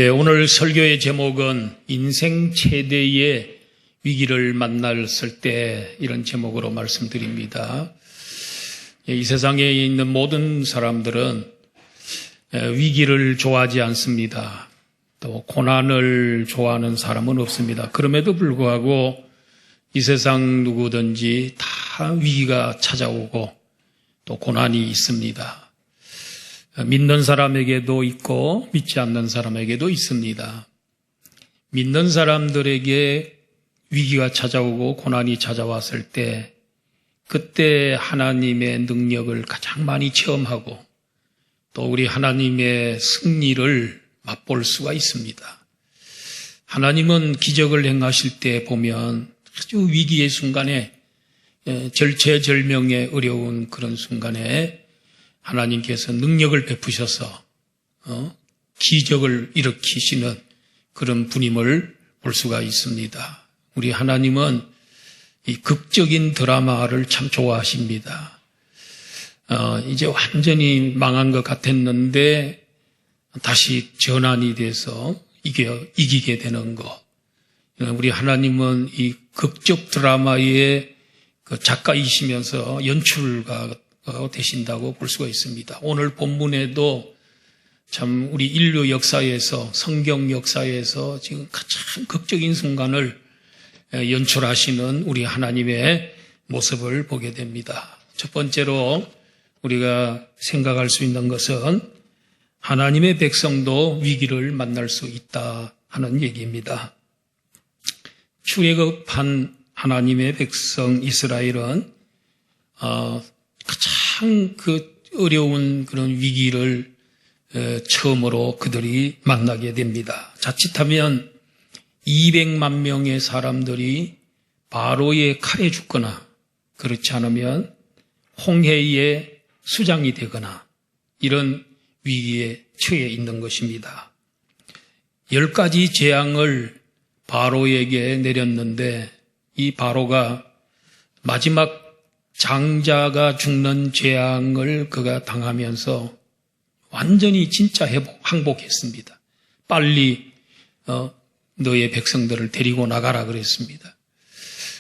오늘 설교의 제목은 인생 최대의 위기를 만났을 때 이런 제목으로 말씀드립니다. 이 세상에 있는 모든 사람들은 위기를 좋아하지 않습니다. 또 고난을 좋아하는 사람은 없습니다. 그럼에도 불구하고 이 세상 누구든지 다 위기가 찾아오고 또 고난이 있습니다. 믿는 사람에게도 있고 믿지 않는 사람에게도 있습니다. 믿는 사람들에게 위기가 찾아오고 고난이 찾아왔을 때 그때 하나님의 능력을 가장 많이 체험하고 또 우리 하나님의 승리를 맛볼 수가 있습니다. 하나님은 기적을 행하실 때 보면 아주 위기의 순간에 절체절명의 어려운 그런 순간에 하나님께서 능력을 베푸셔서 기적을 일으키시는 그런 분임을 볼 수가 있습니다. 우리 하나님은 이 극적인 드라마를 참 좋아하십니다. 이제 완전히 망한 것 같았는데 다시 전환이 돼서 이기게 되는 것. 우리 하나님은 이 극적 드라마의 그 작가이시면서 연출가 되신다고 볼 수가 있습니다. 오늘 본문에도 참 우리 인류 역사에서 성경 역사에서 지금 가장 극적인 순간을 연출하시는 우리 하나님의 모습을 보게 됩니다. 첫 번째로 우리가 생각할 수 있는 것은 하나님의 백성도 위기를 만날 수 있다 하는 얘기입니다. 출애굽한 하나님의 백성 이스라엘은 가장 그 어려운 그런 위기를 처음으로 그들이 만나게 됩니다. 자칫하면 200만 명의 사람들이 바로의 칼에 죽거나 그렇지 않으면 홍해의 수장이 되거나 이런 위기에 처해 있는 것입니다. 10가지 재앙을 바로에게 내렸는데 이 바로가 마지막 장자가 죽는 재앙을 그가 당하면서 완전히 진짜 항복했습니다. 빨리 너의 백성들을 데리고 나가라 그랬습니다.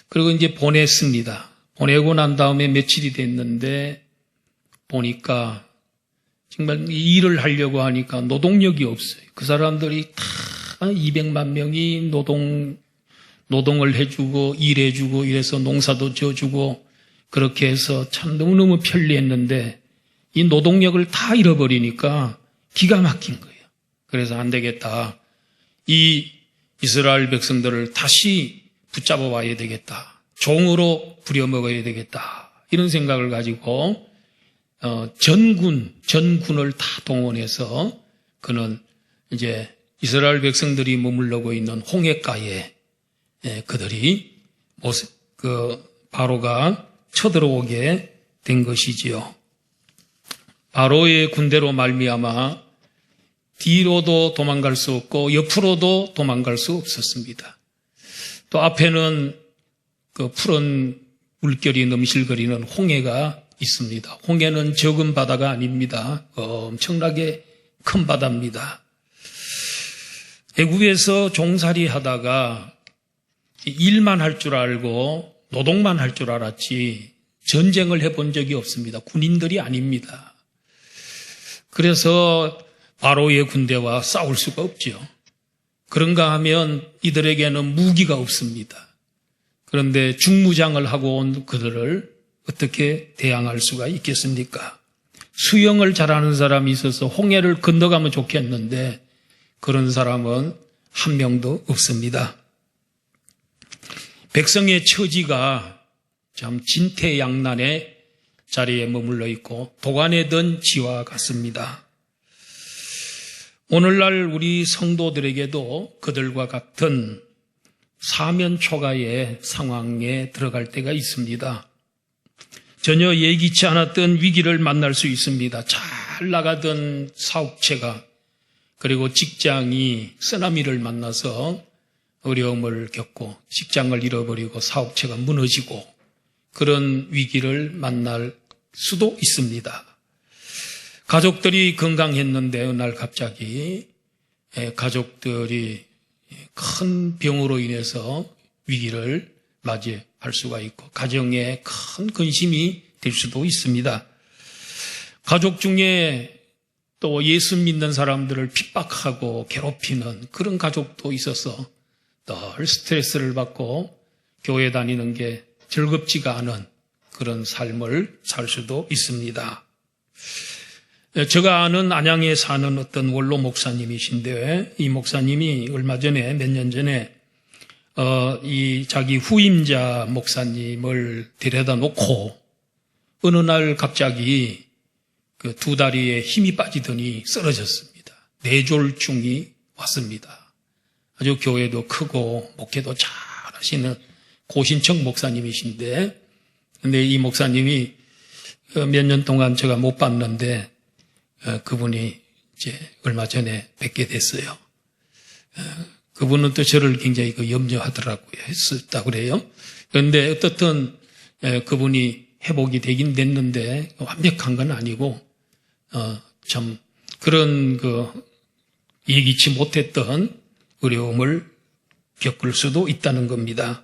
그리고 이제 보냈습니다. 보내고 난 다음에 며칠이 됐는데 보니까 정말 일을 하려고 하니까 노동력이 없어요. 그 사람들이 다 200만 명이 노동을 해주고 일해주고 이래서 농사도 지어주고 그렇게 해서 참 너무너무 편리했는데 이 노동력을 다 잃어버리니까 기가 막힌 거예요. 그래서 안 되겠다. 이 이스라엘 백성들을 다시 붙잡아 와야 되겠다. 종으로 부려먹어야 되겠다. 이런 생각을 가지고 전군을 다 동원해서 그는 이제 이스라엘 백성들이 머물러고 있는 홍해가에 그들이 바로가 쳐들어오게 된 것이지요. 바로의 군대로 말미암아 뒤로도 도망갈 수 없고 옆으로도 도망갈 수 없었습니다. 또 앞에는 그 푸른 물결이 넘실거리는 홍해가 있습니다. 홍해는 적은 바다가 아닙니다. 엄청나게 큰 바다입니다. 애국에서 종살이 하다가 일만 할 줄 알고 노동만 할 줄 알았지 전쟁을 해본 적이 없습니다. 군인들이 아닙니다. 그래서 바로의 군대와 싸울 수가 없죠. 그런가 하면 이들에게는 무기가 없습니다. 그런데 중무장을 하고 온 그들을 어떻게 대항할 수가 있겠습니까? 수영을 잘하는 사람이 있어서 홍해를 건너가면 좋겠는데 그런 사람은 한 명도 없습니다. 백성의 처지가 참 진퇴양난의 자리에 머물러 있고 도관에 든 지와 같습니다. 오늘날 우리 성도들에게도 그들과 같은 사면초가의 상황에 들어갈 때가 있습니다. 전혀 예기치 않았던 위기를 만날 수 있습니다. 잘 나가던 사업체가 그리고 직장이 쓰나미를 만나서 어려움을 겪고 직장을 잃어버리고 사업체가 무너지고 그런 위기를 만날 수도 있습니다. 가족들이 건강했는데 어느 날 갑자기 가족들이 큰 병으로 인해서 위기를 맞이할 수가 있고 가정에 큰 근심이 될 수도 있습니다. 가족 중에 또 예수 믿는 사람들을 핍박하고 괴롭히는 그런 가족도 있어서 늘 스트레스를 받고 교회 다니는 게 즐겁지가 않은 그런 삶을 살 수도 있습니다. 제가 아는 안양에 사는 어떤 원로 목사님이신데 이 목사님이 얼마 전에 몇 년 전에 이 자기 후임자 목사님을 데려다 놓고 어느 날 갑자기 그 두 다리에 힘이 빠지더니 쓰러졌습니다. 뇌졸중이 왔습니다. 아주 교회도 크고 목회도 잘 하시는 고신청 목사님이신데 근데 이 목사님이 몇 년 동안 제가 못 봤는데 그분이 이제 얼마 전에 뵙게 됐어요. 그분은 또 저를 굉장히 염려하더라고요. 했었다고 그래요. 그런데 어떻든 그분이 회복이 되긴 됐는데 완벽한 건 아니고 참 그런 예기치 못했던 어려움을 겪을 수도 있다는 겁니다.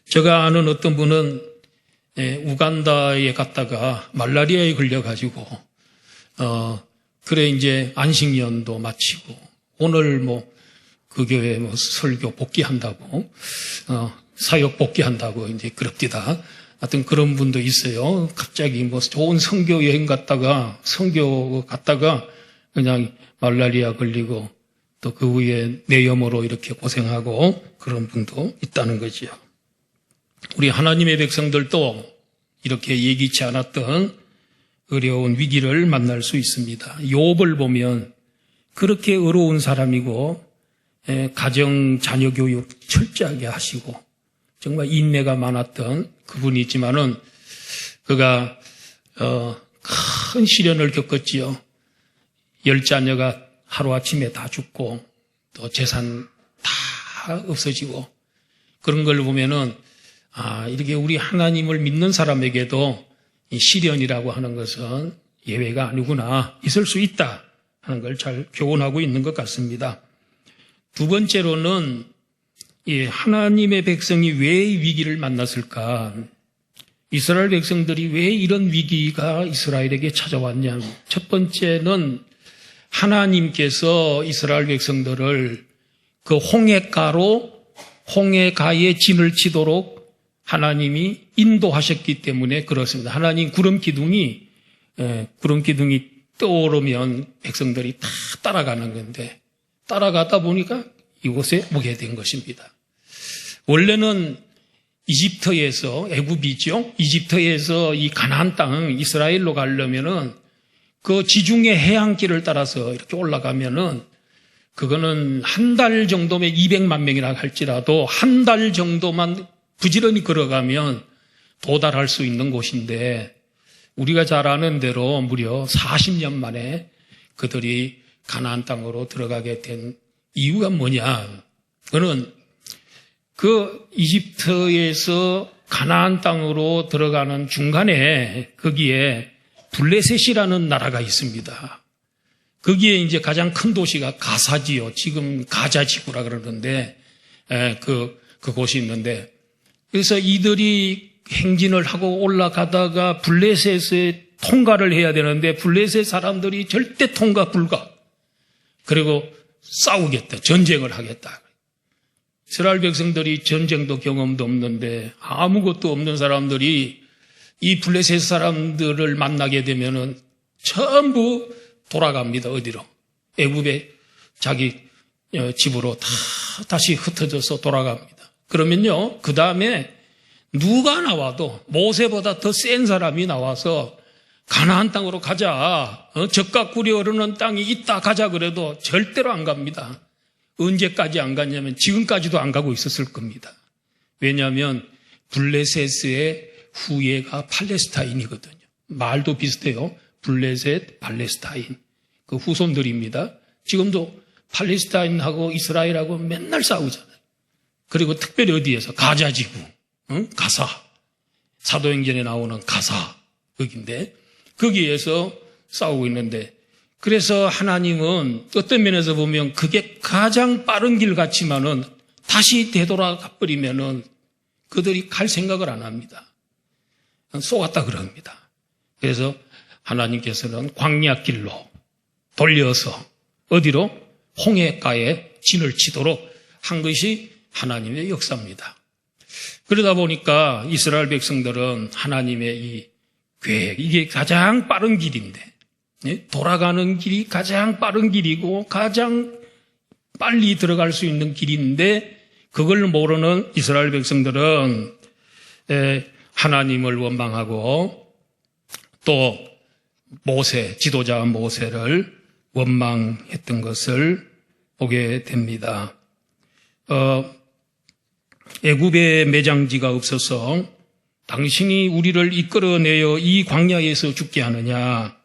제가 아는 어떤 분은 우간다에 갔다가 말라리아에 걸려가지고 그래 이제 안식년도 마치고 오늘 그 교회 설교 복귀한다고 사역 복귀한다고 이제 그럽디다. 하여튼 그런 분도 있어요. 갑자기 좋은 선교 여행 갔다가 그냥 말라리아 걸리고 또 그 후에 뇌염으로 이렇게 고생하고 그런 분도 있다는 거지요. 우리 하나님의 백성들도 이렇게 예기치 않았던 어려운 위기를 만날 수 있습니다. 욥을 보면 그렇게 어려운 사람이고 가정 자녀 교육 철저하게 하시고 정말 인내가 많았던 그분이지만은 그가 큰 시련을 겪었지요. 10자녀가 하루아침에 다 죽고 또 재산 다 없어지고 그런 걸 보면은 이렇게 우리 하나님을 믿는 사람에게도 이 시련이라고 하는 것은 예외가 아니구나, 있을 수 있다 하는 걸 잘 교훈하고 있는 것 같습니다. 두 번째로는 하나님의 백성이 왜 위기를 만났을까? 이스라엘 백성들이 왜 이런 위기가 이스라엘에게 찾아왔냐? 첫 번째는 하나님께서 이스라엘 백성들을 그 홍해가에 진을 치도록 하나님이 인도하셨기 때문에 그렇습니다. 하나님 구름 기둥이 떠오르면 백성들이 다 따라가는 건데 따라가다 보니까 이곳에 오게 된 것입니다. 원래는 애굽이죠. 이집트에서 이 가나안 땅 이스라엘로 가려면은 그 지중해 해안길을 따라서 이렇게 올라가면은 그거는 한 달 정도면 200만 명이라 할지라도 한 달 정도만 부지런히 걸어가면 도달할 수 있는 곳인데 우리가 잘 아는 대로 무려 40년 만에 그들이 가나안 땅으로 들어가게 된 이유가 뭐냐? 그는 그 이집트에서 가나안 땅으로 들어가는 중간에 거기에 블레셋이라는 나라가 있습니다. 거기에 이제 가장 큰 도시가 가사지요. 지금 가자 지구라 그러는데 그곳이 있는데 그래서 이들이 행진을 하고 올라가다가 블레셋에 통과를 해야 되는데 블레셋 사람들이 절대 통과 불가. 그리고 싸우겠다. 전쟁을 하겠다. 이스라엘 백성들이 전쟁도 경험도 없는데 아무것도 없는 사람들이 이 블레셋 사람들을 만나게 되면은 전부 돌아갑니다. 어디로? 애굽에 자기 집으로 다시 흩어져서 돌아갑니다. 그러면요, 그 다음에 누가 나와도 모세보다 더 센 사람이 나와서 가나안 땅으로 가자. 젖과 꿀이 흐르는 땅이 있다 가자 그래도 절대로 안 갑니다. 언제까지 안 갔냐면 지금까지도 안 가고 있었을 겁니다. 왜냐하면 블레셋의 후예가 팔레스타인이거든요. 말도 비슷해요. 블레셋, 팔레스타인. 그 후손들입니다. 지금도 팔레스타인하고 이스라엘하고 맨날 싸우잖아요. 그리고 특별히 어디에서? 가자지구, 가사. 사도행전에 나오는 가사, 거기인데 거기에서 싸우고 있는데 그래서 하나님은 어떤 면에서 보면 그게 가장 빠른 길 같지만은 다시 되돌아가 버리면은 그들이 갈 생각을 안 합니다. 쏘았다 그럽니다. 그래서 하나님께서는 광야길로 돌려서 어디로? 홍해가에 진을 치도록 한 것이 하나님의 역사입니다. 그러다 보니까 이스라엘 백성들은 하나님의 이 계획, 이게 가장 빠른 길인데, 돌아가는 길이 가장 빠른 길이고 가장 빨리 들어갈 수 있는 길인데 그걸 모르는 이스라엘 백성들은 하나님을 원망하고 또 모세, 지도자 모세를 원망했던 것을 보게 됩니다. 애굽에 매장지가 없어서 당신이 우리를 이끌어내어 이 광야에서 죽게 하느냐?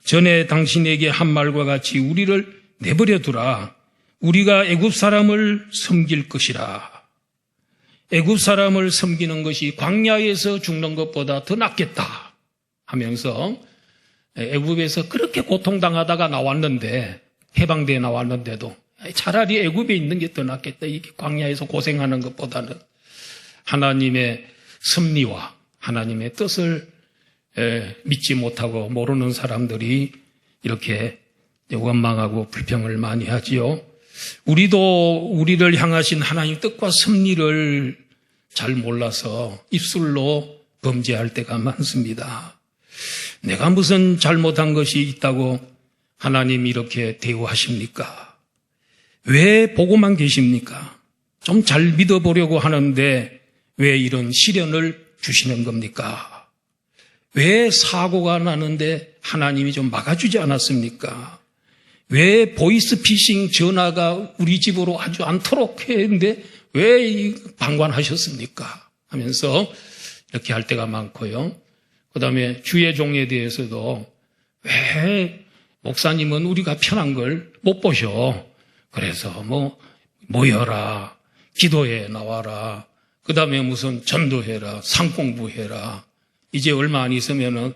전에 당신에게 한 말과 같이 우리를 내버려 두라. 우리가 애굽 사람을 섬길 것이라. 애굽 사람을 섬기는 것이 광야에서 죽는 것보다 더 낫겠다 하면서 애굽에서 그렇게 고통당하다가 나왔는데, 해방대에 나왔는데도 차라리 애굽에 있는 게 더 낫겠다. 이게 광야에서 고생하는 것보다는 하나님의 섭리와 하나님의 뜻을 믿지 못하고 모르는 사람들이 이렇게 원망하고 불평을 많이 하지요. 우리도 우리를 향하신 하나님 뜻과 섭리를 잘 몰라서 입술로 범죄할 때가 많습니다. 내가 무슨 잘못한 것이 있다고 하나님 이렇게 대우하십니까? 왜 보고만 계십니까? 좀 잘 믿어보려고 하는데 왜 이런 시련을 주시는 겁니까? 왜 사고가 나는데 하나님이 좀 막아주지 않았습니까? 왜 보이스피싱 전화가 우리 집으로 아주 않도록 했는데 왜 방관하셨습니까? 하면서 이렇게 할 때가 많고요. 그 다음에 주의 종에 대해서도 왜 목사님은 우리가 편한 걸 못 보셔. 그래서 모여라. 기도해 나와라. 그 다음에 무슨 전도해라. 상공부해라. 이제 얼마 안 있으면은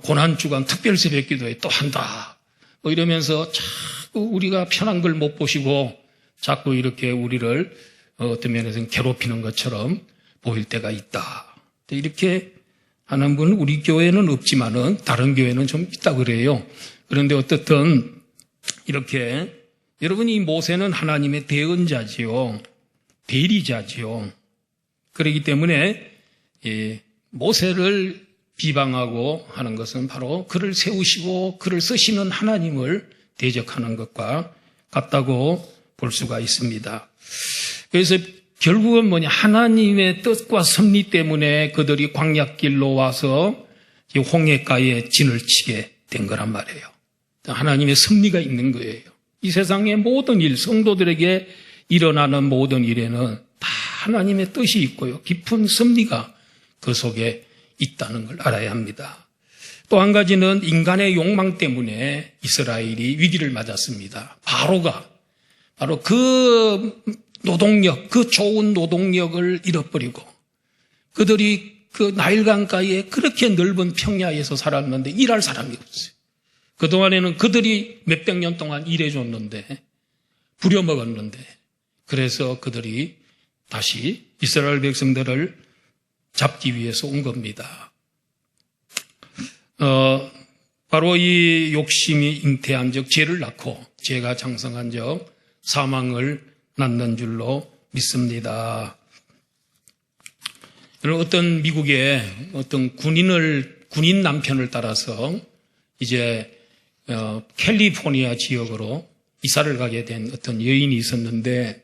고난주간 특별 새벽 기도회 또 한다. 이러면서 자꾸 우리가 편한 걸 못 보시고 자꾸 이렇게 우리를 어떤 면에서는 괴롭히는 것처럼 보일 때가 있다. 이렇게 하는 분은 우리 교회는 없지만은 다른 교회는 좀 있다 그래요. 그런데 어떻든 이렇게 여러분이 모세는 하나님의 대언자지요. 대리자지요. 그렇기 때문에 모세를 비방하고 하는 것은 바로 그를 세우시고 그를 쓰시는 하나님을 대적하는 것과 같다고 볼 수가 있습니다. 그래서 결국은 하나님의 뜻과 섭리 때문에 그들이 광야길로 와서 홍해가에 진을 치게 된 거란 말이에요. 하나님의 섭리가 있는 거예요. 이 세상의 모든 일, 성도들에게 일어나는 모든 일에는 다 하나님의 뜻이 있고요. 깊은 섭리가 그 속에 있다는 걸 알아야 합니다. 또 한 가지는 인간의 욕망 때문에 이스라엘이 위기를 맞았습니다. 바로 그 노동력, 그 좋은 노동력을 잃어버리고 그들이 그 나일강가에 그렇게 넓은 평야에서 살았는데 일할 사람이 없어요. 그동안에는 그들이 몇백 년 동안 일해줬는데 부려먹었는데 그래서 그들이 다시 이스라엘 백성들을 잡기 위해서 온 겁니다. 바로 이 욕심이 잉태한 적 죄를 낳고 죄가 장성한 적 사망을 낳는 줄로 믿습니다. 어떤 미국의 어떤 군인 남편을 따라서 이제 캘리포니아 지역으로 이사를 가게 된 어떤 여인이 있었는데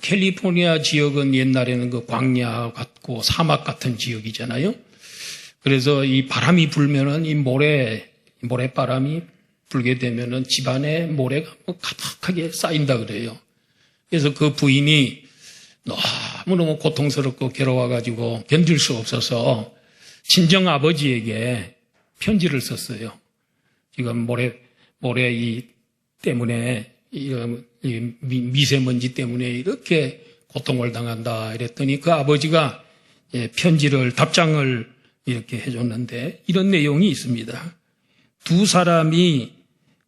캘리포니아 지역은 옛날에는 그 광야 같고 사막 같은 지역이잖아요. 그래서 이 바람이 불면은 이 모래바람이 불게 되면은 집안에 모래가 가득하게 쌓인다 그래요. 그래서 그 부인이 너무너무 고통스럽고 괴로워가지고 견딜 수 없어서 친정 아버지에게 편지를 썼어요. 지금 모래 때문에 미세먼지 때문에 이렇게 고통을 당한다 이랬더니 그 아버지가 답장을 이렇게 해줬는데 이런 내용이 있습니다. 두 사람이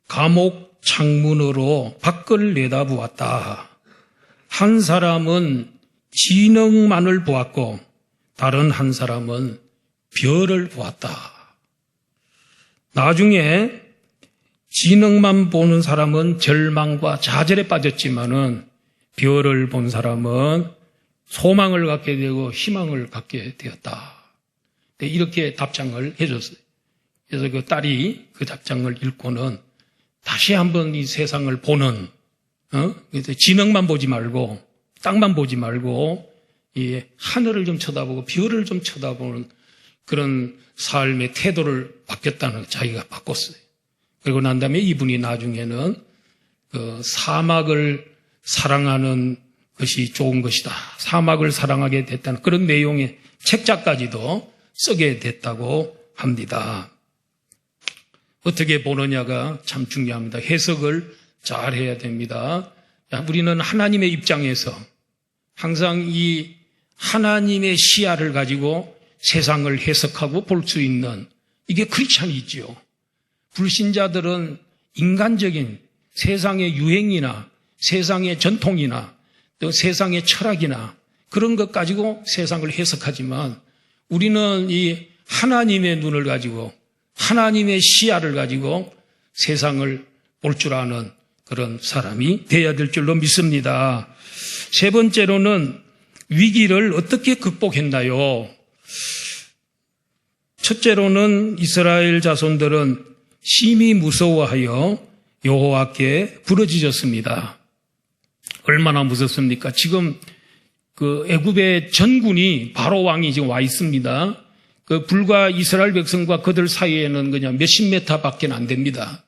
감옥 창문으로 밖을 내다보았다. 한 사람은 진흙만을 보았고 다른 한 사람은 별을 보았다. 나중에 진흙만 보는 사람은 절망과 좌절에 빠졌지만은 별을 본 사람은 소망을 갖게 되고 희망을 갖게 되었다. 이렇게 답장을 해줬어요. 그래서 그 딸이 그 답장을 읽고는 다시 한번 이 세상을 보는, 진흙만 보지 말고, 땅만 보지 말고, 이 하늘을 좀 쳐다보고, 별을 좀 쳐다보는 그런 삶의 태도를 바뀌었다는 자기가 바꿨어요. 그리고 난 다음에 이분이 나중에는 그 사막을 사랑하는 것이 좋은 것이다. 사막을 사랑하게 됐다는 그런 내용의 책자까지도 쓰게 됐다고 합니다. 어떻게 보느냐가 참 중요합니다. 해석을 잘 해야 됩니다. 우리는 하나님의 입장에서 항상 이 하나님의 시야를 가지고 세상을 해석하고 볼 수 있는 이게 크리스찬이지요. 불신자들은 인간적인 세상의 유행이나 세상의 전통이나 또 세상의 철학이나 그런 것 가지고 세상을 해석하지만 우리는 이 하나님의 눈을 가지고 하나님의 시야를 가지고 세상을 볼 줄 아는 그런 사람이 되어야 될 줄로 믿습니다. 세 번째로는 위기를 어떻게 극복했나요? 첫째로는 이스라엘 자손들은 심히 무서워하여 여호와께 부르짖었습니다. 얼마나 무섭습니까? 지금 그 애굽의 전군이 바로 왕이 지금 와 있습니다. 그 불과 이스라엘 백성과 그들 사이에는 그냥 몇십 미터밖에 안 됩니다.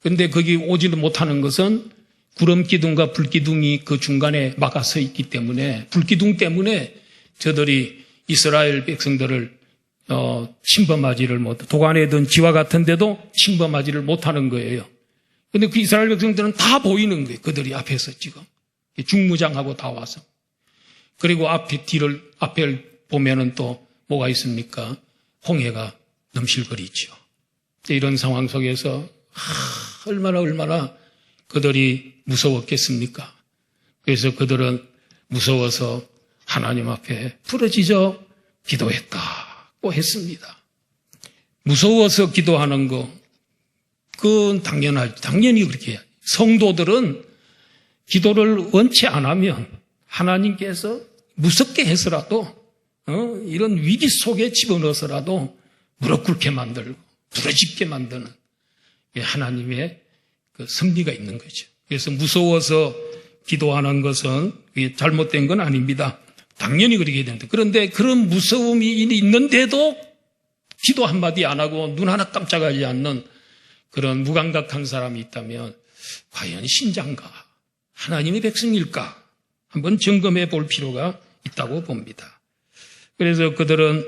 그런데 거기 오지도 못하는 것은 구름 기둥과 불 기둥이 그 중간에 막아서 있기 때문에 불기둥 때문에 저들이 이스라엘 백성들을 침범하지를 못, 도관에든 지와 같은데도 침범하지를 못하는 거예요. 그런데 그 이스라엘 백성들은 다 보이는 거예요. 그들이 앞에서 지금 중무장하고 다 와서. 그리고 앞에 보면은 또 뭐가 있습니까? 홍해가 넘실거리죠. 이런 상황 속에서 얼마나 그들이 무서웠겠습니까? 그래서 그들은 무서워서 하나님 앞에 부르짖어 기도했다고 했습니다. 무서워서 기도하는 거, 그건 당연하죠. 당연히 그렇게 해야죠. 성도들은 기도를 원치 않으면 하나님께서 무섭게 해서라도 이런 위기 속에 집어넣어서라도 무릎 꿇게 만들고 부르짖게 만드는 하나님의 그 섭리가 있는 거죠. 그래서 무서워서 기도하는 것은 잘못된 건 아닙니다. 당연히 그렇게 되는데 그런데 그런 무서움이 있는데도 기도 한마디 안 하고 눈 하나 깜짝하지 않는 그런 무감각한 사람이 있다면 과연 신자인가? 하나님의 백성일까? 한번 점검해 볼 필요가 있다고 봅니다. 그래서 그들은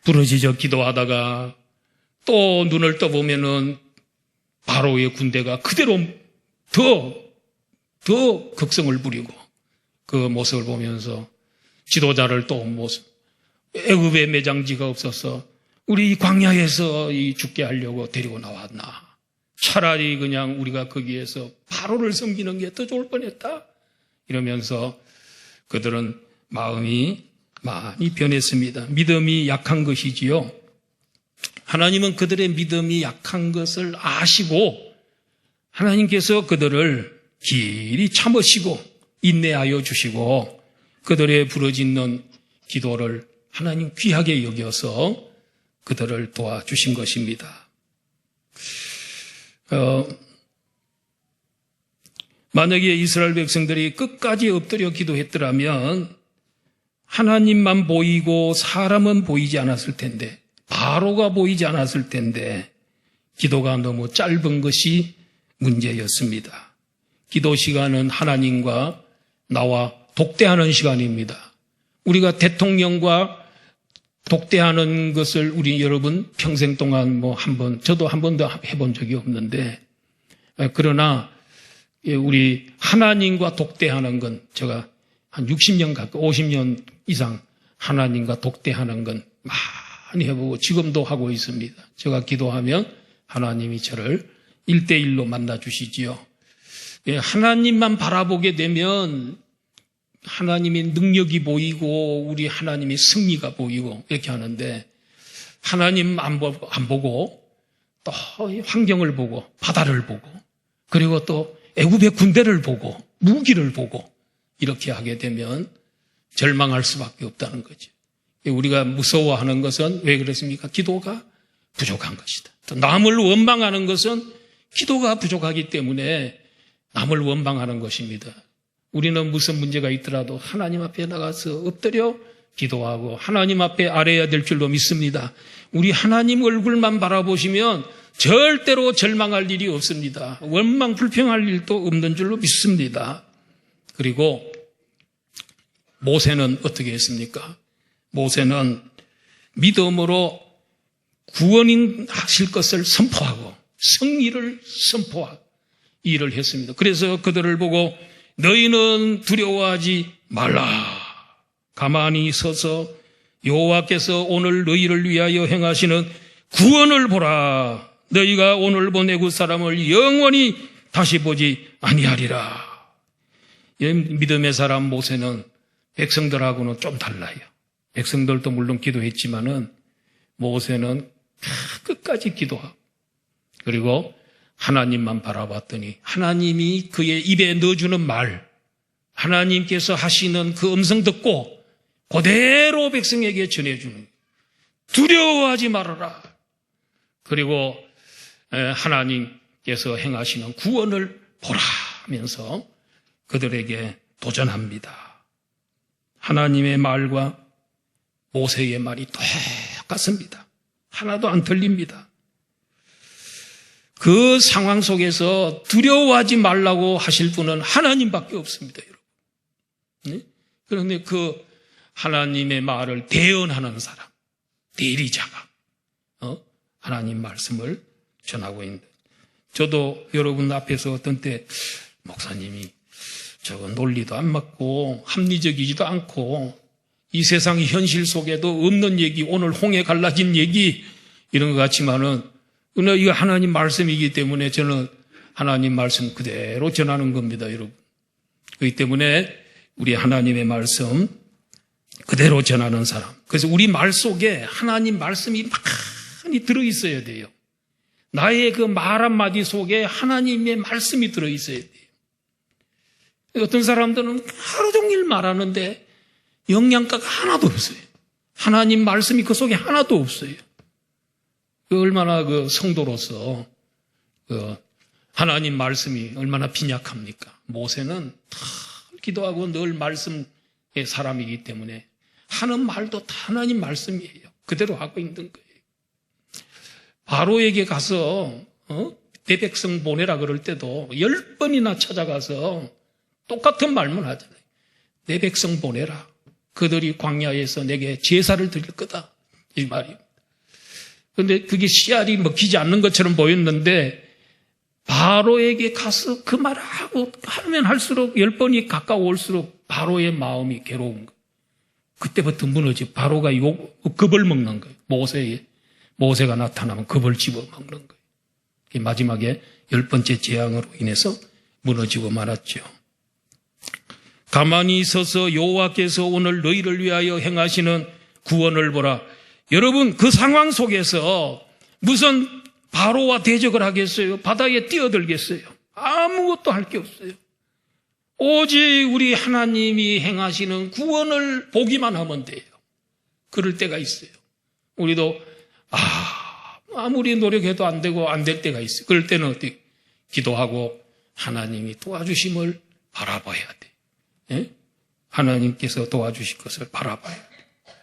부르짖어 기도하다가 또 눈을 떠보면은 바로의 군대가 그대로 더 극성을 부리고 그 모습을 보면서 지도자를 또 모습, 애굽에 매장지가 없어서 우리 광야에서 죽게 하려고 데리고 나왔나? 차라리 그냥 우리가 거기에서 바로를 섬기는 게 더 좋을 뻔했다. 이러면서 그들은 마음이 많이 변했습니다. 믿음이 약한 것이지요. 하나님은 그들의 믿음이 약한 것을 아시고 하나님께서 그들을 길이 참으시고 인내하여 주시고 그들의 부르짖는 기도를 하나님 귀하게 여겨서 그들을 도와주신 것입니다. 만약에 이스라엘 백성들이 끝까지 엎드려 기도했더라면 하나님만 보이고 사람은 보이지 않았을 텐데 바로가 보이지 않았을 텐데 기도가 너무 짧은 것이 문제였습니다. 기도 시간은 하나님과 나와 독대하는 시간입니다. 우리가 대통령과 독대하는 것을 우리 여러분 평생 동안 저도 한 번도 해본 적이 없는데 그러나 우리 하나님과 독대하는 건 제가 한 60년 가까이 50년 이상 하나님과 독대하는 건 많이 해보고 지금도 하고 있습니다. 제가 기도하면 하나님이 저를 1대1로 만나주시지요. 하나님만 바라보게 되면 하나님의 능력이 보이고 우리 하나님의 승리가 보이고 이렇게 하는데, 하나님 안 보고 또 환경을 보고 바다를 보고 그리고 또 애굽의 군대를 보고 무기를 보고 이렇게 하게 되면 절망할 수밖에 없다는 거죠. 우리가 무서워하는 것은 왜 그렇습니까? 기도가 부족한 것이다. 또 남을 원망하는 것은 기도가 부족하기 때문에 남을 원망하는 것입니다. 우리는 무슨 문제가 있더라도 하나님 앞에 나가서 엎드려 기도하고 하나님 앞에 아뢰어야 될 줄로 믿습니다. 우리 하나님 얼굴만 바라보시면 절대로 절망할 일이 없습니다. 원망 불평할 일도 없는 줄로 믿습니다. 그리고 모세는 어떻게 했습니까? 모세는 믿음으로 구원인 하실 것을 선포하고 승리를 선포하고 일을 했습니다. 그래서 그들을 보고 너희는 두려워하지 말라. 가만히 서서 여호와께서 오늘 너희를 위하여 행하시는 구원을 보라. 너희가 오늘 본 애굽 사람을 영원히 다시 보지 아니하리라. 믿음의 사람 모세는 백성들하고는 좀 달라요. 백성들도 물론 기도했지만은 모세는 끝까지 기도하고 그리고 하나님만 바라봤더니 하나님이 그의 입에 넣어주는 말, 하나님께서 하시는 그 음성 듣고 그대로 백성에게 전해주는, 두려워하지 말아라. 그리고 하나님께서 행하시는 구원을 보라 하면서 그들에게 도전합니다. 하나님의 말과 모세의 말이 똑같습니다. 하나도 안 틀립니다. 그 상황 속에서 두려워하지 말라고 하실 분은 하나님밖에 없습니다, 여러분. 그런데 그 하나님의 말을 대언하는 사람, 대리자가 하나님 말씀을 전하고 있는데, 저도 여러분 앞에서 어떤 때 목사님이 저거 논리도 안 맞고 합리적이지도 않고 이 세상의 현실 속에도 없는 얘기, 오늘 홍해 갈라진 얘기 이런 것 같지만은 그러나 이거 하나님 말씀이기 때문에 저는 하나님 말씀 그대로 전하는 겁니다, 여러분. 그렇기 때문에 우리 하나님의 말씀 그대로 전하는 사람. 그래서 우리 말 속에 하나님 말씀이 많이 들어있어야 돼요. 나의 그 말 한마디 속에 하나님의 말씀이 들어있어야 돼요. 어떤 사람들은 하루 종일 말하는데 영양가가 하나도 없어요. 하나님 말씀이 그 속에 하나도 없어요. 얼마나 그 성도로서 그 하나님 말씀이 얼마나 빈약합니까? 모세는 다 기도하고 늘 말씀의 사람이기 때문에 하는 말도 다 하나님 말씀이에요. 그대로 하고 있는 거예요. 바로에게 가서 내 백성 보내라 그럴 때도 10번이나 찾아가서 똑같은 말만 하잖아요. 내 백성 보내라. 그들이 광야에서 내게 제사를 드릴 거다. 이 말입니다. 그런데 그게 씨알이 먹히지 않는 것처럼 보였는데 바로에게 가서 그 말을 하면 할수록 10번이 가까워올수록 바로의 마음이 괴로운 거예요. 그때부터 무너지 바로가 겁을 먹는 거예요. 모세가 나타나면 겁을 집어먹는 거예요. 마지막에 10번째 재앙으로 인해서 무너지고 말았죠. 가만히 서서 여호와께서 오늘 너희를 위하여 행하시는 구원을 보라. 여러분, 그 상황 속에서 무슨 바로와 대적을 하겠어요? 바다에 뛰어들겠어요? 아무것도 할 게 없어요. 오직 우리 하나님이 행하시는 구원을 보기만 하면 돼요. 그럴 때가 있어요. 우리도 아무리 노력해도 안 되고 안 될 때가 있어요. 그럴 때는 어떻게 기도하고 하나님이 도와주심을 바라봐야 돼. 예? 하나님께서 도와주실 것을 바라봐야 돼.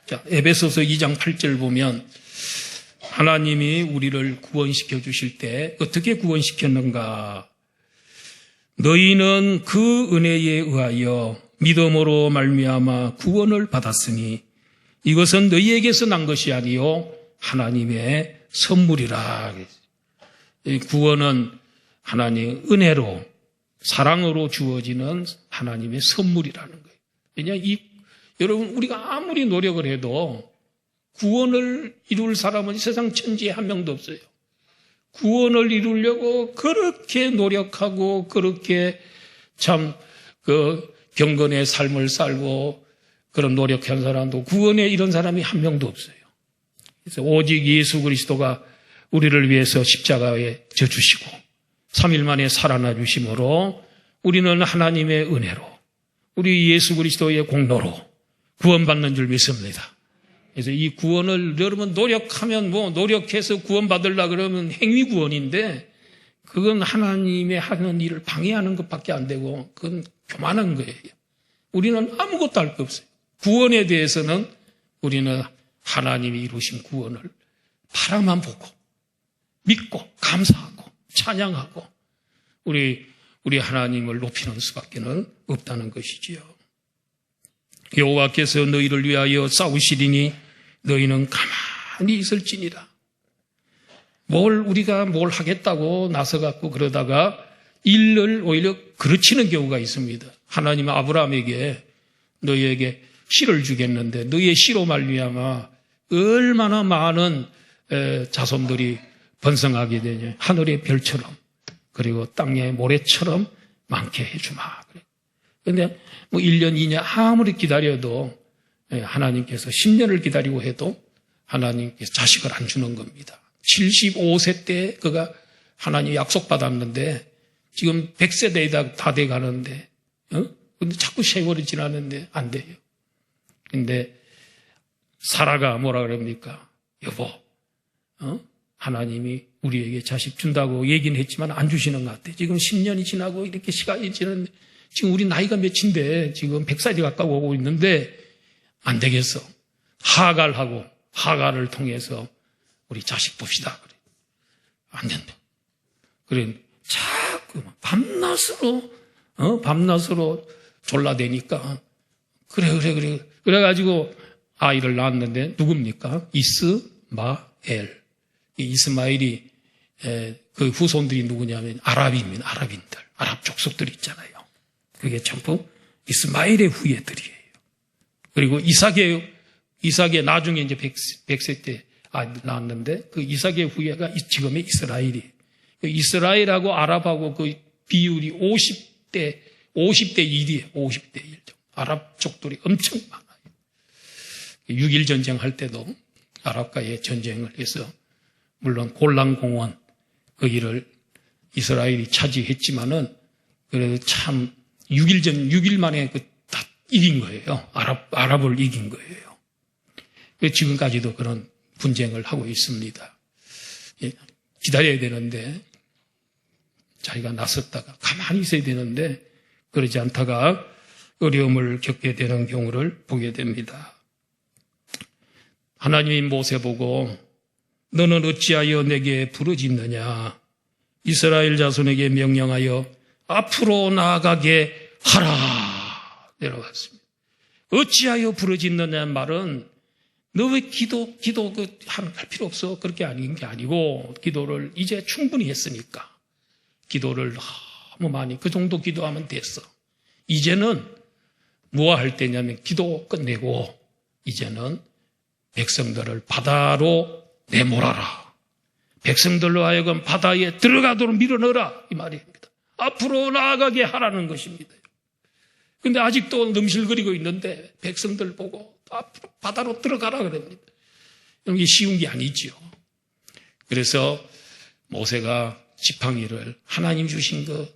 자, 에베소서 2장 8절 보면 하나님이 우리를 구원시켜 주실 때 어떻게 구원시켰는가? 너희는 그 은혜에 의하여 믿음으로 말미암아 구원을 받았으니 이것은 너희에게서 난 것이 아니요 하나님의 선물이라. 이 구원은 하나님의 은혜로 사랑으로 주어지는 하나님의 선물이라는 거예요. 왜냐, 여러분, 우리가 아무리 노력을 해도 구원을 이룰 사람은 세상 천지에 한 명도 없어요. 구원을 이루려고 그렇게 노력하고 그렇게 참 경건의 삶을 살고 그런 노력한 사람도 구원에 이런 사람이 한 명도 없어요. 그래서 오직 예수 그리스도가 우리를 위해서 십자가에 져주시고 3일 만에 살아나 주심으로 우리는 하나님의 은혜로 우리 예수 그리스도의 공로로 구원받는 줄 믿습니다. 그래서 이 구원을 여러분 노력하면 노력해서 구원받으려고 그러면 행위 구원인데 그건 하나님의 하는 일을 방해하는 것밖에 안 되고 그건 교만한 거예요. 우리는 아무것도 할 거 없어요. 구원에 대해서는 우리는 하나님이 이루신 구원을 바라만 보고 믿고 감사하고 찬양하고 우리 하나님을 높이는 수밖에 없다는 것이지요. 여호와께서 너희를 위하여 싸우시리니 너희는 가만히 있을지니라. 우리가 뭘 하겠다고 나서갖고 그러다가 일을 오히려 그르치는 경우가 있습니다. 하나님은 아브라함에게 너희에게 씨를 주겠는데 너희의 씨로 말미암아 얼마나 많은 자손들이 번성하게 되냐. 하늘의 별처럼 그리고 땅의 모래처럼 많게 해주마. 그런데 1년, 2년 아무리 기다려도 하나님께서 10년을 기다리고 해도 하나님께서 자식을 안 주는 겁니다. 75세 때 그가 하나님 약속받았는데 지금 100세대에 다 돼가는데 근데 자꾸 세월이 지나는데 안 돼요. 근데 사라가 뭐라 그럽니까? 여보, 하나님이 우리에게 자식 준다고 얘기는 했지만 안 주시는 것 같아. 지금 10년이 지나고 이렇게 시간이 지났는데 지금 우리 나이가 몇인데 지금 100살이 가까워 오고 있는데 안 되겠어. 하갈을 통해서 우리 자식 봅시다. 그래. 안 된다. 그래. 자꾸 밤낮으로 졸라대니까 그래. 그래가지고 아이를 낳았는데 누굽니까? 이스마엘. 이 이스마엘이 그 후손들이 누구냐면 아랍인들, 아랍 족속들이 있잖아요. 그게 전부 이스마엘의 후예들이에요. 그리고 이삭의 나중에 이제 100세 때 낳았는데 그 이삭의 후예가 지금의 이스라엘이. 이스라엘하고 아랍하고 그 비율이 50대 1이에요. 50대 1. 아랍 족들이 엄청 많아요. 6.1 전쟁할 때도 아랍과의 전쟁을 해서 물론 골란공원 거기를 이스라엘이 차지했지만은 그래도 참 6일 만에 다 이긴 거예요. 아랍을 이긴 거예요. 지금까지도 그런 분쟁을 하고 있습니다. 기다려야 되는데 자기가 나섰다가 가만히 있어야 되는데 그러지 않다가 어려움을 겪게 되는 경우를 보게 됩니다. 하나님이 모세 보고 너는 어찌하여 내게 부르짖느냐? 이스라엘 자손에게 명령하여 앞으로 나아가게 하라. 내려갔습니다. 어찌하여 부르짖느냐는 말은 너 왜 기도 할 필요 없어. 그렇게 아닌 게 아니고 기도를 이제 충분히 했으니까 기도를 너무 많이 그 정도 기도하면 됐어. 이제는 뭐 할 때냐면 기도 끝내고 이제는 백성들을 바다로 내몰아라. 백성들로 하여금 바다에 들어가도록 밀어넣어라. 이 말입니다. 앞으로 나아가게 하라는 것입니다. 근데 아직도 넘실거리고 있는데 백성들 보고 앞으로 바다로 들어가라 그럽니다. 이게 쉬운 게 아니지요. 그래서 모세가 지팡이를 하나님 주신 그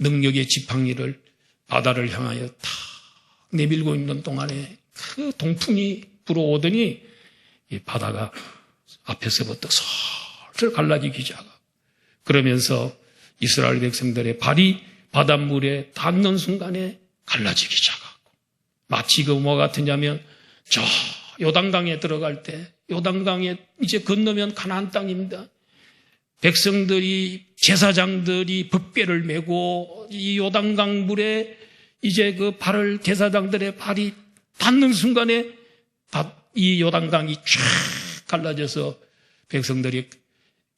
능력의 지팡이를 바다를 향하여 탁 내밀고 있는 동안에 그 동풍이 불어오더니 이 바다가 앞에서부터 슬슬 갈라지기 시작하고 그러면서 이스라엘 백성들의 발이 바닷물에 닿는 순간에 갈라지기 시작하고 마치 그 뭐 같으냐면 저 요단강에 들어갈 때 요단강에 이제 건너면 가나안 땅입니다. 백성들이 제사장들이 법궤를 메고 이 요단강 물에 이제 그 발을 제사장들의 발이 닿는 순간에 이 요단강이 쫙 갈라져서 백성들이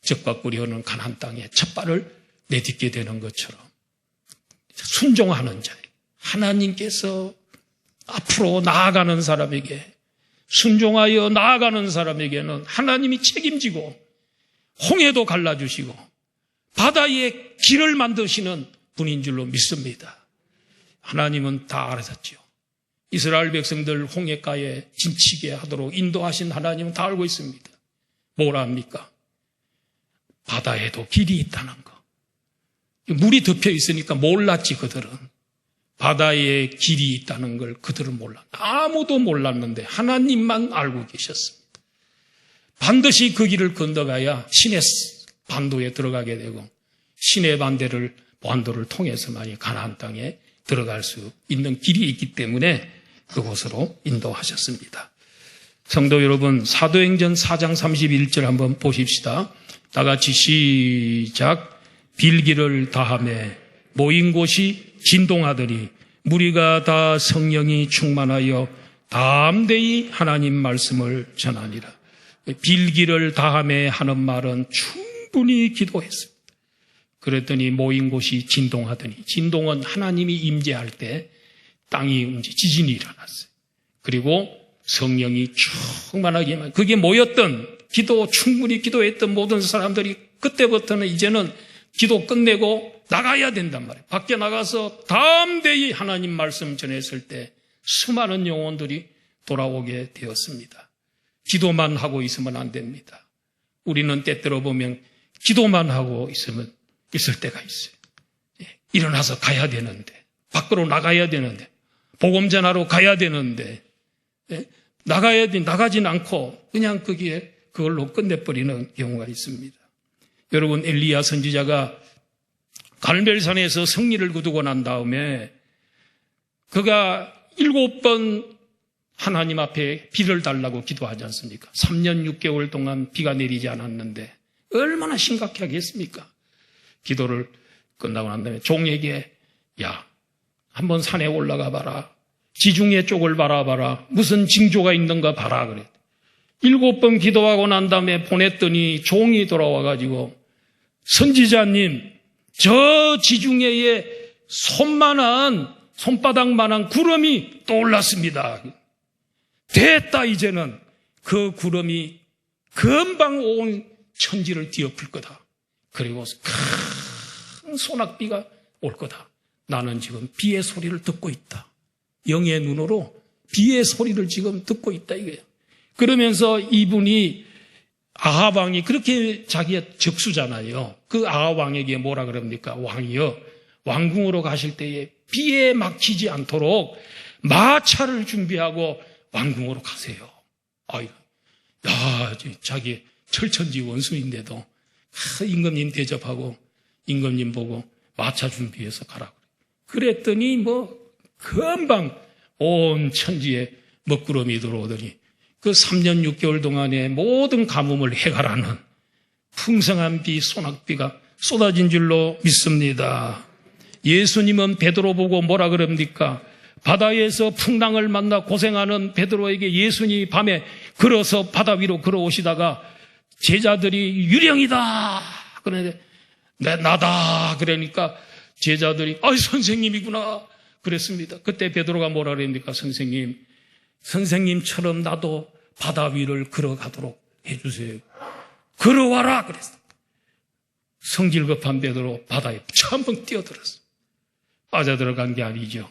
적과 꿀이 흐르는 가나안 땅에 첫 발을 내딛게 되는 것처럼 순종하는 자예요. 하나님께서 앞으로 나아가는 사람에게 순종하여 나아가는 사람에게는 하나님이 책임지고 홍해도 갈라주시고 바다에 길을 만드시는 분인 줄로 믿습니다. 하나님은 다 알아셨죠. 이스라엘 백성들 홍해가에 진치게 하도록 인도하신 하나님은 다 알고 있습니다. 뭘 압니까? 바다에도 길이 있다는 거. 물이 덮여 있으니까 몰랐지 그들은. 바다에 길이 있다는 걸 그들은 몰랐. 아무도 몰랐는데 하나님만 알고 계셨습니다. 반드시 그 길을 건너가야 신의 반도에 들어가게 되고 신의 반도를 통해서만이 가나안 땅에 들어갈 수 있는 길이 있기 때문에 그곳으로 인도하셨습니다. 성도 여러분, 사도행전 4장 31절 한번 보십시다. 다 같이 시작. 빌기를 다하매 모인 곳이 진동하더니 무리가 다 성령이 충만하여 담대히 하나님 말씀을 전하니라. 빌기를 다하매 하는 말은 충분히 기도했습니다. 그랬더니 모인 곳이 진동하더니, 진동은 하나님이 임재할 때 땅이 지진이 일어났어요. 그리고 성령이 충만하게만, 그게 모였던 충분히 기도했던 모든 사람들이 그때부터는 이제는 기도 끝내고 나가야 된단 말이에요. 밖에 나가서 담대히 하나님 말씀 전했을 때 수많은 영혼들이 돌아오게 되었습니다. 기도만 하고 있으면 안 됩니다. 우리는 때때로 보면 기도만 하고 있을 때가 있어요. 일어나서 가야 되는데, 밖으로 나가야 되는데, 복음 전하러 가야 되는데, 나가진 않고 그냥 그걸로 끝내버리는 경우가 있습니다. 여러분, 엘리야 선지자가 갈멜산에서 승리를 거두고 난 다음에 그가 7번 하나님 앞에 비를 달라고 기도하지 않습니까? 3년 6개월 동안 비가 내리지 않았는데 얼마나 심각하겠습니까? 기도를 끝나고 난 다음에 종에게 야, 한번 산에 올라가 봐라. 지중해 쪽을 바라봐라. 무슨 징조가 있는가 봐라. 그래. 7번 기도하고 난 다음에 보냈더니 종이 돌아와가지고 선지자님, 저 지중해에 손바닥만한 구름이 떠올랐습니다. 됐다, 이제는. 그 구름이 금방 온 천지를 뒤엎을 거다. 그리고 큰 소낙비가 올 거다. 나는 지금 비의 소리를 듣고 있다. 영의 눈으로 비의 소리를 지금 듣고 있다, 이거예요. 그러면서 이분이 아합 왕이 그렇게 자기가 적수잖아요. 그 아합 왕에게 뭐라 그럽니까? 왕이여, 왕궁으로 가실 때에 비에 막히지 않도록 마차를 준비하고 왕궁으로 가세요. 자기 철천지 원수인데도 임금님 대접하고 임금님 보고 마차 준비해서 가라. 그랬더니 금방 온 천지에 먹구름이 들어오더니 그 3년 6개월 동안의 모든 가뭄을 해결하는 풍성한 비, 소낙비가 쏟아진 줄로 믿습니다. 예수님은 베드로 보고 뭐라 그럽니까? 바다에서 풍랑을 만나 고생하는 베드로에게 예수님이 밤에 걸어서 바다 위로 걸어오시다가 제자들이 유령이다. 그런데 나다. 그러니까 제자들이 선생님이구나. 그랬습니다. 그때 베드로가 뭐라 그럽니까? 선생님처럼 나도 바다 위를 걸어가도록 해주세요. 걸어와라. 그랬어요. 성질 급한 베드로 바다에 한번 뛰어들었어요. 빠져들어간 게 아니죠.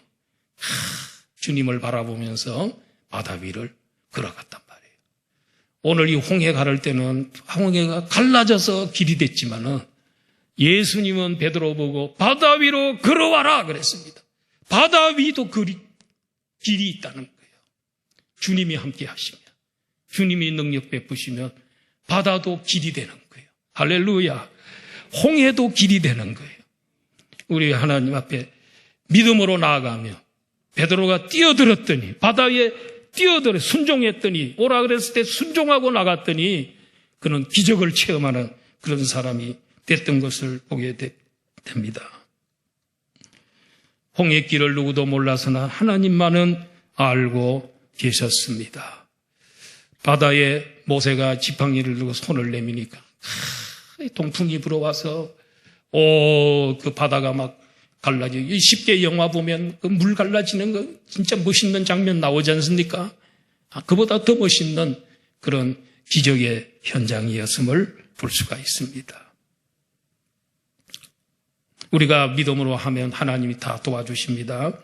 주님을 바라보면서 바다 위를 걸어갔단 말이에요. 오늘 이 홍해 가를 때는 홍해가 갈라져서 길이 됐지만은 예수님은 베드로 보고 바다 위로 걸어와라 그랬습니다. 바다 위도 길이 있다는 거예요. 주님이 함께 하시면, 주님이 능력 베푸시면 바다도 길이 되는 거예요. 할렐루야. 홍해도 길이 되는 거예요. 우리 하나님 앞에 믿음으로 나아가며 베드로가 뛰어들었더니 바다에 뛰어들어 순종했더니 오라 그랬을 때 순종하고 나갔더니 그는 기적을 체험하는 그런 사람이 됐던 것을 보게 됩니다. 홍해길을 누구도 몰라서나 하나님만은 알고 계셨습니다. 바다에 모세가 지팡이를 들고 손을 내미니까 동풍이 불어와서 그 바다가 막 갈라지고, 쉽게 영화 보면 그 물 갈라지는 거 진짜 멋있는 장면 나오지 않습니까? 그보다 더 멋있는 그런 기적의 현장이었음을 볼 수가 있습니다. 우리가 믿음으로 하면 하나님이 다 도와주십니다.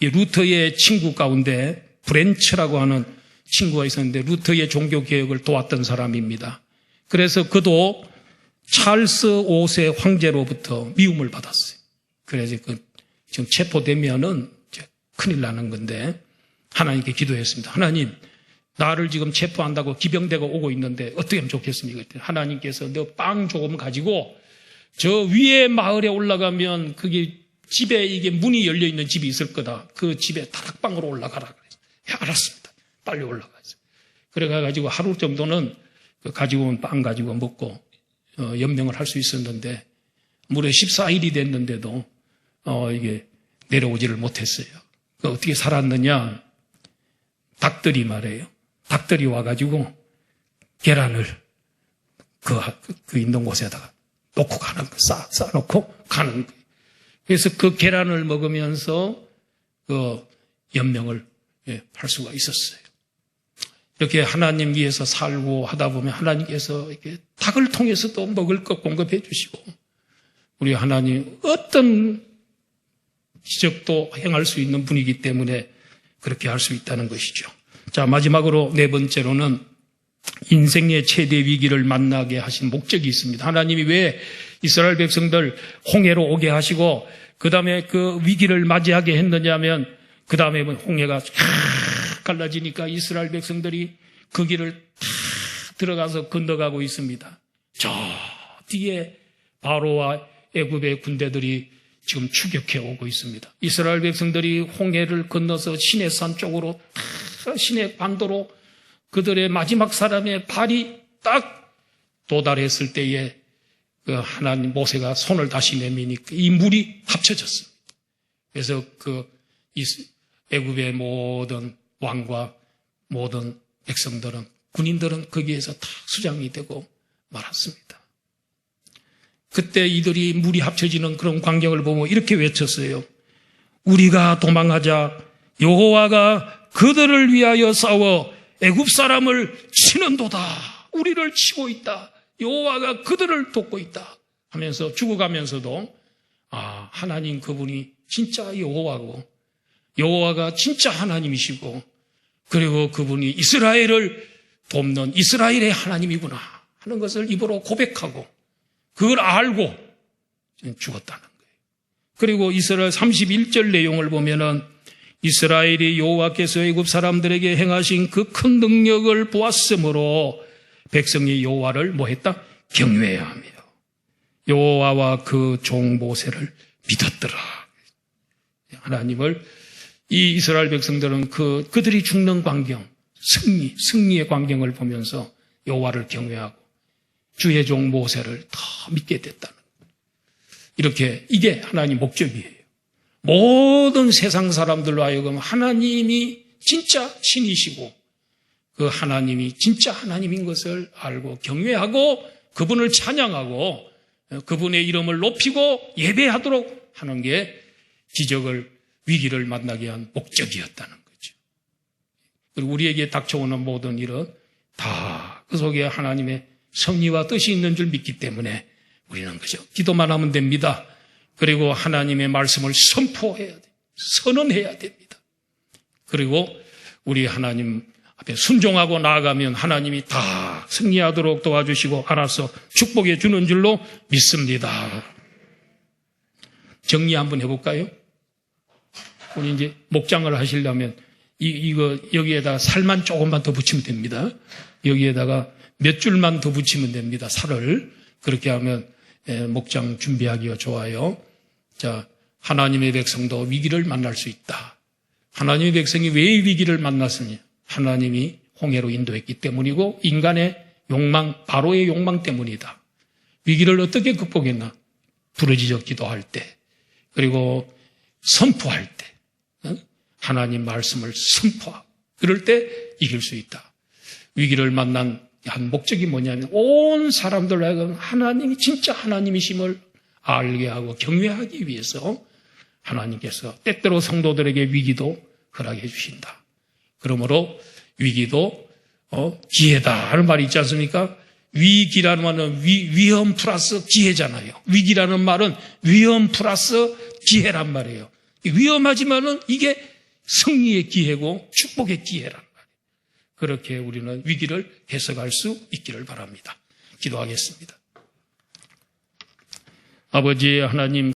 이 루터의 친구 가운데 브렌츠라고 하는 친구가 있었는데 루터의 종교개혁을 도왔던 사람입니다. 그래서 그도 찰스 5세 황제로부터 미움을 받았어요. 그래서 지금 체포되면은 큰일 나는 건데 하나님께 기도했습니다. 하나님, 나를 지금 체포한다고 기병대가 오고 있는데 어떻게 하면 좋겠습니까? 하나님께서 너 빵 조금 가지고 저 위에 마을에 올라가면 그게 집에 이게 문이 열려 있는 집이 있을 거다. 그 집에 다락방으로 올라가라 그래서 알았습니다. 빨리 올라가서 그래가지고 하루 정도는 가지고 온 빵 가지고 먹고 연명을 할 수 있었는데 무려 14일이 됐는데도 이게 내려오지를 못했어요. 어떻게 살았느냐? 닭들이 말해요. 닭들이 와가지고 계란을 그 있는 곳에다가 놓고 가는 거, 쌓아놓고 가는 거예요. 그래서 그 계란을 먹으면서 그 연명을 할 수가 있었어요. 이렇게 하나님 위해서 살고 하다 보면 하나님께서 이렇게 닭을 통해서도 먹을 것 공급해 주시고 우리 하나님 어떤 기적도 행할 수 있는 분이기 때문에 그렇게 할 수 있다는 것이죠. 자, 마지막으로 네 번째로는 인생의 최대 위기를 만나게 하신 목적이 있습니다. 하나님이 왜 이스라엘 백성들 홍해로 오게 하시고 그 다음에 그 위기를 맞이하게 했느냐면 그 다음에 홍해가 갈라지니까 이스라엘 백성들이 그 길을 다 들어가서 건너가고 있습니다. 저 뒤에 바로와 애굽의 군대들이 지금 추격해 오고 있습니다. 이스라엘 백성들이 홍해를 건너서 시내산 쪽으로 시내 반도로 그들의 마지막 사람의 발이 딱 도달했을 때에 그 하나님 모세가 손을 다시 내미니까 이 물이 합쳐졌습니다. 그래서 그 애굽의 모든 왕과 모든 백성들은 군인들은 거기에서 다 수장이 되고 말았습니다. 그때 이들이 물이 합쳐지는 그런 광경을 보고 이렇게 외쳤어요. 우리가 도망하자 여호와가 그들을 위하여 싸워 애굽 사람을 치는도다. 우리를 치고 있다. 여호와가 그들을 돕고 있다 하면서 죽어가면서도 하나님 그분이 진짜 여호와고 여호와가 진짜 하나님이시고 그리고 그분이 이스라엘을 돕는 이스라엘의 하나님이구나 하는 것을 입으로 고백하고 그걸 알고 죽었다는 거예요. 그리고 이스라엘 31절 내용을 보면은 이스라엘이 여호와께서 애굽 사람들에게 행하신 그 큰 능력을 보았으므로 백성이 여호와를 뭐했다? 경외하며 여호와와 그 종 모세를 믿었더라. 하나님을 이 이스라엘 백성들은 그들이 죽는 광경, 승리의 광경을 보면서 여호와를 경외하고 주의 종 모세를 더 믿게 됐다는 거예요. 이렇게 이게 하나님 목적이에요. 모든 세상 사람들로 하여금 하나님이 진짜 신이시고 그 하나님이 진짜 하나님인 것을 알고 경외하고 그분을 찬양하고 그분의 이름을 높이고 예배하도록 하는 게 위기를 만나게 한 목적이었다는 거죠. 그리고 우리에게 닥쳐오는 모든 일은 다 그 속에 하나님의 섭리와 뜻이 있는 줄 믿기 때문에 우리는 그저 기도만 하면 됩니다. 그리고 하나님의 말씀을 선포해야 돼요. 선언해야 됩니다. 그리고 우리 하나님 앞에 순종하고 나아가면 하나님이 다 승리하도록 도와주시고 알아서 축복해 주는 줄로 믿습니다. 정리 한번 해볼까요? 우리 이제 목장을 하시려면 이거 여기에다가 살만 조금만 더 붙이면 됩니다. 여기에다가 몇 줄만 더 붙이면 됩니다. 살을. 그렇게 하면 목장 준비하기가 좋아요. 자, 하나님의 백성도 위기를 만날 수 있다. 하나님의 백성이 왜 위기를 만났으냐? 하나님이 홍해로 인도했기 때문이고 인간의 욕망, 바로의 욕망 때문이다. 위기를 어떻게 극복했나? 부르짖어 기도할 때, 그리고 선포할 때, 하나님 말씀을 선포하고 그럴 때 이길 수 있다. 위기를 만난 한 목적이 뭐냐면 온 사람들로 하여금 하나님이 진짜 하나님이심을 알게 하고 경외하기 위해서 하나님께서 때때로 성도들에게 위기도 허락해 주신다. 그러므로 위기도 기회다 하는 말이 있지 않습니까? 위기라는 말은 위험 플러스 기회잖아요. 위기라는 말은 위험 플러스 기회란 말이에요. 위험하지만은 이게 승리의 기회고 축복의 기회란 말이에요. 그렇게 우리는 위기를 해석할 수 있기를 바랍니다. 기도하겠습니다. 아버지 하나님,